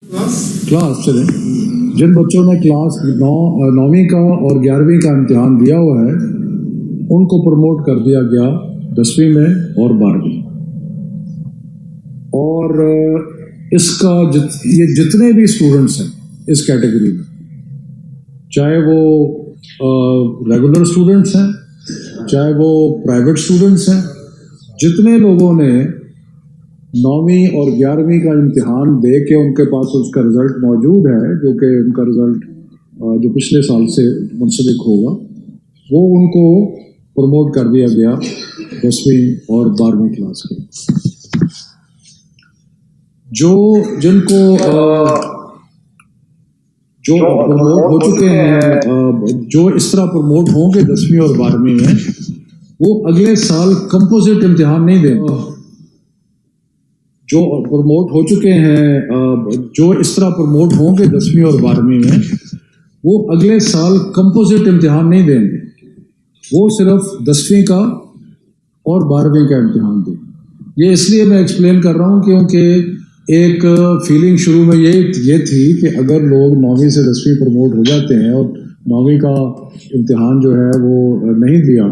Class चले। जिन बच्चों ने क्लास 9वीं का और 11वीं का इम्तिहान दिया हुआ है उनको प्रमोट कर दिया गया 10वीं में और 12वीं। और इसका ये जितने भी स्टूडेंट्स हैं इस कैटेगरी में, चाहे वो रेगुलर स्टूडेंट्स हैं चाहे वो प्राइवेट स्टूडेंट्स हैं, जितने लोगों ने 9वीं और 11वीं का इम्तिहान दे के उनके पास उसका रिज़ल्ट मौजूद है, जो कि उनका रिज़ल्ट जो पिछले साल से मुंसलिक होगा, वो उनको प्रमोट कर दिया गया 10वीं और 12वीं क्लास के। जिनको जो प्रमोट हो चुके हैं, जो इस तरह प्रमोट होंगे 10वीं और 12वीं में, वो अगले साल कंपोजिट इम्तिहान नहीं देंगे। जो प्रमोट हो चुके हैं, जो इस तरह प्रमोट होंगे 10वीं और 12वीं में, वो अगले साल कंपोजिट इम्तिहान नहीं देंगे, वो सिर्फ 10वीं का और 12वीं का इम्तिहान देंगे। ये इसलिए मैं एक्सप्लेन कर रहा हूँ क्योंकि एक फीलिंग शुरू में ये थी कि अगर लोग 9वीं से 10वीं प्रमोट हो जाते हैं और 9वीं का इम्तिहान जो है वो नहीं दिया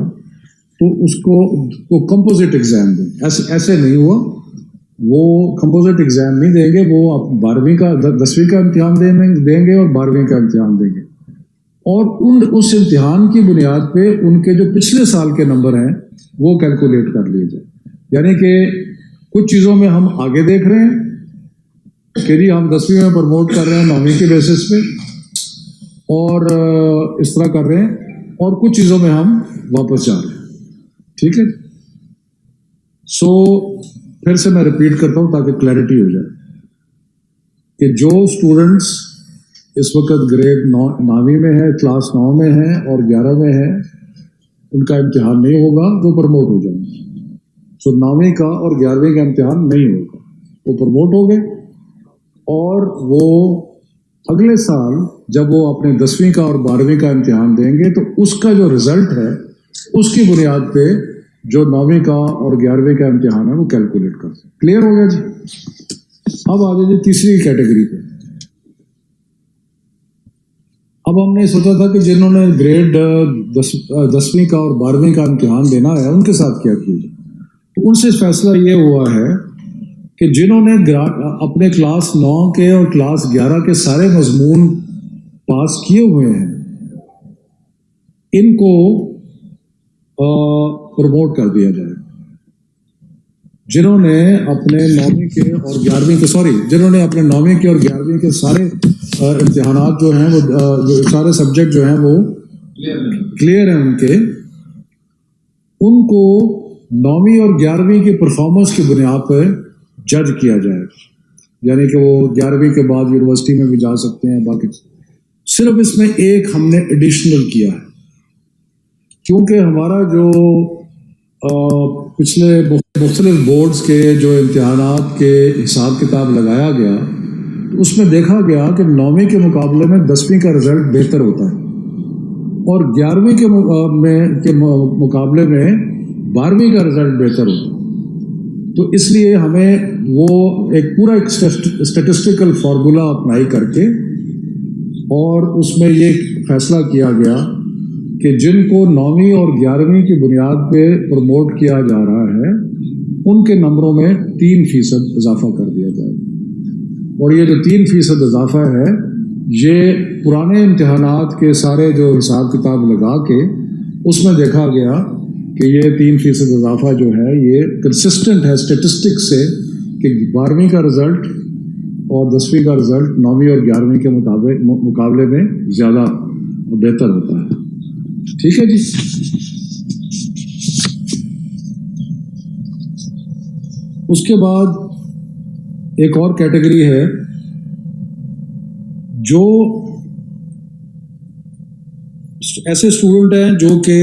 तो उसको तो कंपोजिट एग्ज़ाम दें। ऐसे नहीं हुआ, वो कंपोजिट एग्ज़ाम नहीं देंगे, वो आप 12वीं का 10वीं का इम्तिहान देंगे और 12वीं का इम्तिहान देंगे, और उस इम्तिहान की बुनियाद पे उनके जो पिछले साल के नंबर हैं वो कैलकुलेट कर लिए जाए। यानी कि कुछ चीज़ों में हम आगे देख रहे हैं कि जी हम 10वीं में प्रमोट कर रहे हैं 9वीं के बेसिस पे और इस तरह कर रहे हैं, और कुछ चीज़ों में हम वापस जा रहे हैं। ठीक है, सो फिर से मैं रिपीट करता हूँ ताकि क्लैरिटी हो जाए कि जो स्टूडेंट्स इस वक्त ग्रेड 9वीं में है, क्लास 9 में है और 11 में है, उनका इम्तिहान नहीं होगा, वो प्रमोट हो जाएंगे। सो 9वीं का और 11वीं का इम्तिहान नहीं होगा, वो प्रमोट हो गए, और वो अगले साल जब वो अपने 10वीं का और 12वीं का इम्तिहान देंगे तो उसका जो रिज़ल्ट है उसकी बुनियाद पे जो 9वीं का और 11वीं का इम्तिहान है वो कैलकुलेट कर सकते। क्लियर हो गया जी? अब आ जाइए तीसरी कैटेगरी पे। अब हमने सोचा था कि जिन्होंने ग्रेड 10वीं का और 12वीं का इम्तिहान देना है उनके साथ क्या किया जाए। तो उनसे फैसला ये हुआ है कि जिन्होंने अपने क्लास 9 के और क्लास 11 के सारे मजमून पास किए हुए हैं, इनको प्रमोट कर दिया जाए। जिन्होंने अपने 9वीं के और 11वीं के जिन्होंने अपने 9वीं के और 11वीं के सारे इम्तिहानात जो हैं वो जो सारे सब्जेक्ट जो हैं वो क्लियर हैं उनको 9वीं और 11वीं की परफॉर्मेंस की बुनियाद पर जज किया जाए। यानी कि वो 11वीं के बाद यूनिवर्सिटी में भी जा सकते हैं। बाकी सिर्फ इसमें एक हमने एडिशनल किया है, क्योंकि हमारा जो पिछले मुख्तलिफ बोर्ड्स के जो इम्तिहानात के हिसाब किताब लगाया गया तो उसमें देखा गया कि 9वीं के मुकाबले में 10वीं का रिज़ल्ट बेहतर होता है और 11वीं के मुकाबले में 12वीं का रिज़ल्ट बेहतर होता है। तो इसलिए हमें वो एक स्टैटिस्टिकल फार्मूला अप्लाई करके और उसमें ये फैसला किया गया कि जिनको 9वीं और 11वीं की बुनियाद पे प्रमोट किया जा रहा है उनके नंबरों में 3% इजाफा कर दिया जाए। और ये जो 3% इजाफा है ये पुराने इम्तिहानात के सारे जो हिसाब किताब लगा के उसमें देखा गया कि ये 3% इजाफा जो है ये कंसिस्टेंट है स्टेटिस्टिक्स से कि 12वीं का रिज़ल्ट और 10वीं का रिज़ल्ट 9वीं और 11वीं के मुकाबले में ज़्यादा बेहतर होता है। ठीक है जी। उसके बाद एक और कैटेगरी है जो ऐसे स्टूडेंट हैं जो कि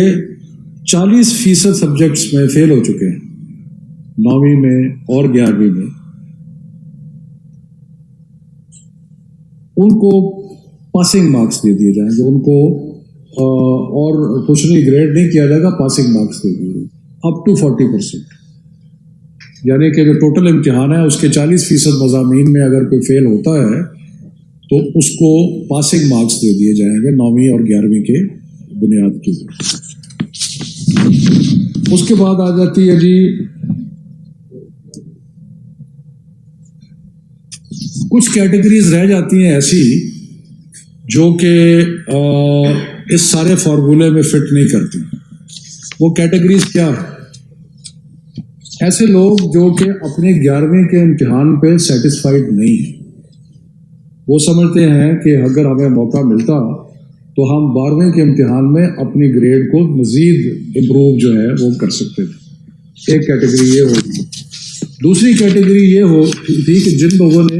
40% सब्जेक्ट्स में फेल हो चुके हैं 9वीं में और 11वीं में। उनको पासिंग मार्क्स दे दिए जाएंगे, उनको और कुछ नहीं ग्रेड नहीं किया जाएगा, पासिंग मार्क्स दे दिए अप टू 40%। यानी कि जो टोटल इम्तिहान है उसके 40% मज़ामीन में अगर कोई फेल होता है तो उसको पासिंग मार्क्स दे दिए जाएंगे 9वीं और 11वीं के बुनियाद के। उसके बाद आ जाती है जी कुछ कैटेगरीज रह जाती हैं ऐसी जो कि इस सारे फार्मूले में फिट नहीं करती। वो कैटेगरीज क्या है? ऐसे लोग जो कि अपने 11वीं के इम्तिहान पे सेटिस्फाइड नहीं हैं, वो समझते हैं कि अगर हमें मौका मिलता तो हम 12वीं के इम्तिहान में अपनी ग्रेड को मज़ीद इम्प्रूव जो है वो कर सकते थे। एक कैटेगरी ये होगी। दूसरी कैटेगरी ये थी कि जिन लोगों ने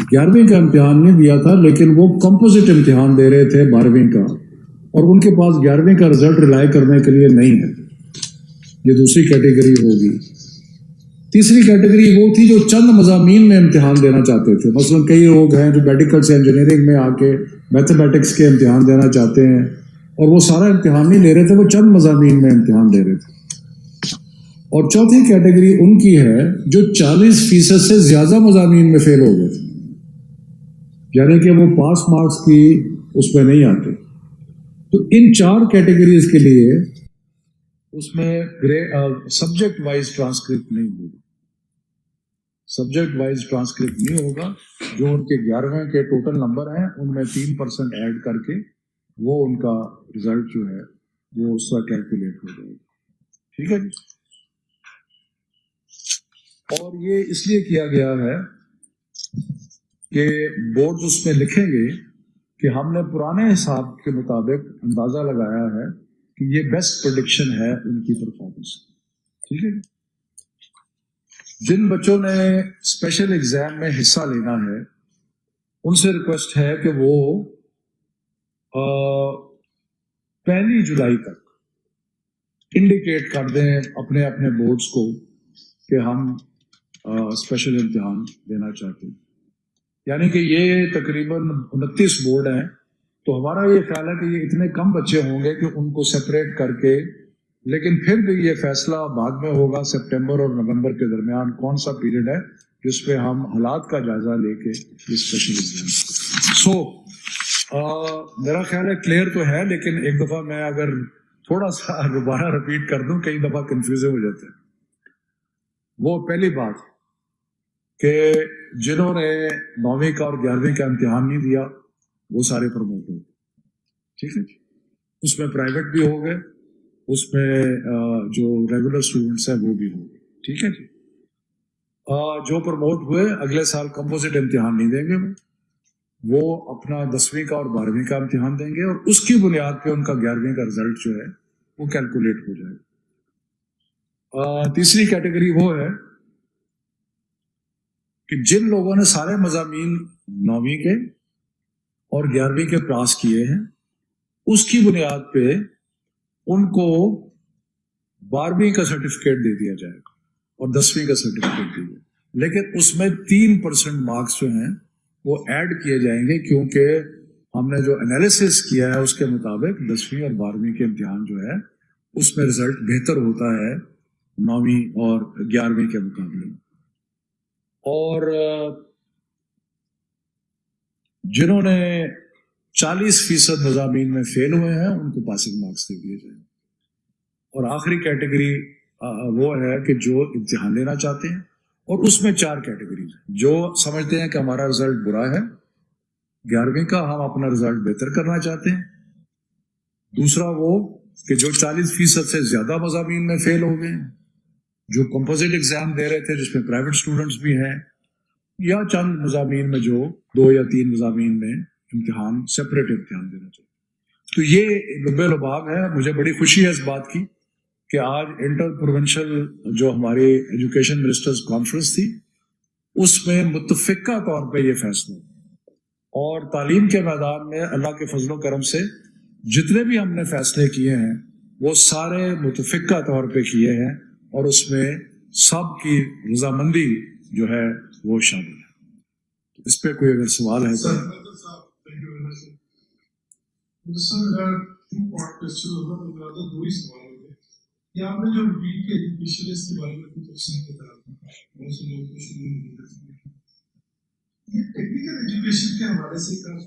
11वीं का इम्तिहान नहीं दिया था लेकिन वो कंपोजिट इम्तिहान दे रहे थे 12वीं का, और उनके पास 11वीं का रिजल्ट रिलाई करने के लिए नहीं है, ये दूसरी कैटेगरी होगी। तीसरी कैटेगरी वो थी जो चंद मज़ामीन में इम्तिहान देना चाहते थे। मसलन कई लोग हैं जो मेडिकल से इंजीनियरिंग में आके मैथमेटिक्स के इम्तिहान देना चाहते हैं और वो सारा इम्तिहान नहीं ले रहे थे, वो चंद मज़ामीन में इम्तिहान दे रहे थे। और चौथी कैटेगरी उनकी है जो 40% से ज़्यादा मज़ामीन में फेल हो गए थे, यानी कि वो पास मार्क्स की उसमें नहीं आते। तो इन 4 कैटेगरीज के लिए उसमें सब्जेक्ट वाइज ट्रांसक्रिप्ट नहीं होगा। सब्जेक्ट वाइज ट्रांसक्रिप्ट नहीं होगा। जो उनके 11वें के टोटल नंबर हैं उनमें 3% ऐड करके वो उनका रिजल्ट जो है वो उसका कैलकुलेट हो जाएगा। ठीक है जी। और ये इसलिए किया गया है कि बोर्ड उसमें लिखेंगे कि हमने पुराने हिसाब के मुताबिक अंदाजा लगाया है कि ये बेस्ट प्रेडिक्शन है उनकी परफॉर्मेंस। ठीक है। जिन बच्चों ने स्पेशल एग्जाम में हिस्सा लेना है उनसे रिक्वेस्ट है कि वो 1 जुलाई तक इंडिकेट कर दें अपने अपने बोर्ड्स को कि हम स्पेशल इम्तिहान देना चाहते हैं। यानी कि ये तकरीबन 29 बोर्ड हैं, तो हमारा ये ख्याल है कि ये इतने कम बच्चे होंगे कि उनको सेपरेट करके, लेकिन फिर भी ये फैसला बाद में होगा सितंबर और नवंबर के दरमियान कौन सा पीरियड है जिसपे हम हालात का जायजा लेके ये स्पेशल एग्जाम। मेरा ख्याल है क्लियर तो है, लेकिन एक दफा मैं अगर थोड़ा सा दोबारा रिपीट कर दूं, कई दफा कंफ्यूज हो जाते हैं। वो पहली बात कि जिन्होंने 9वीं का और 11वीं का इम्तिहान नहीं दिया वो सारे प्रमोट हो गए। ठीक है। उसमें प्राइवेट भी हो गए, उसमें जो रेगुलर स्टूडेंट्स हैं वो भी हो गए। ठीक है जी। जो प्रमोट हुए अगले साल कंपोजिट इम्तिहान नहीं देंगे, वो अपना 10वीं का और 12वीं का इम्तिहान देंगे और उसकी बुनियाद पे उनका 11वीं का रिजल्ट जो है वो कैलकुलेट हो जाएगा। तीसरी कैटेगरी वो है कि जिन लोगों ने सारे मज़ामीन 9वीं के और 11वीं के पास किए हैं उसकी बुनियाद पे उनको 12वीं का सर्टिफिकेट दे दिया जाएगा और 10वीं का सर्टिफिकेट दिया, लेकिन उसमें 3% मार्क्स जो हैं वो ऐड किए जाएंगे, क्योंकि हमने जो एनालिसिस किया है उसके मुताबिक 10वीं और 12वीं के इम्तिहान जो है उसमें रिजल्ट बेहतर होता है 9वीं और 11वीं के मुकाबले में। और जिन्होंने 40% मज़ामीन में फेल हुए हैं उनको पासिंग मार्क्स दे दिए जाएंगे। और आखिरी कैटेगरी वो है कि जो इम्तिहान लेना चाहते हैं, और उसमें 4 कैटेगरीज हैं। जो समझते हैं कि हमारा रिजल्ट बुरा है 11वीं का, हम अपना रिजल्ट बेहतर करना चाहते हैं। दूसरा वो कि जो 40% से ज्यादा मज़ामीन में फेल हो गए हैं, जो कंपोजिट एग्जाम दे रहे थे जिसमें प्राइवेट स्टूडेंट्स भी हैं, या चंद मज़ामीन में जो 2 या 3 मज़ामीन में इम्तिहान सेपरेट इम्तिहान देना चाहिए। तो ये लुब्बे लुबाब है। मुझे बड़ी खुशी है इस बात की कि आज इंटर प्रोविंशियल जो हमारी एजुकेशन मिनिस्टर्स कॉन्फ्रेंस थी उसमें मुत्तफिका तौर पे ये फैसला, और तालीम के मैदान में अल्लाह के फजलो करम से जितने भी हमने फैसले किए हैं वो सारे मुत्तफिका तौर पे किए हैं, और उसमें सब की रजामंदी जो है वो शामिल है। इस पे कोई अगर सवाल है तो। आपने जो के बारे में कुछ टेक्निकल एजुकेशन के हवाले से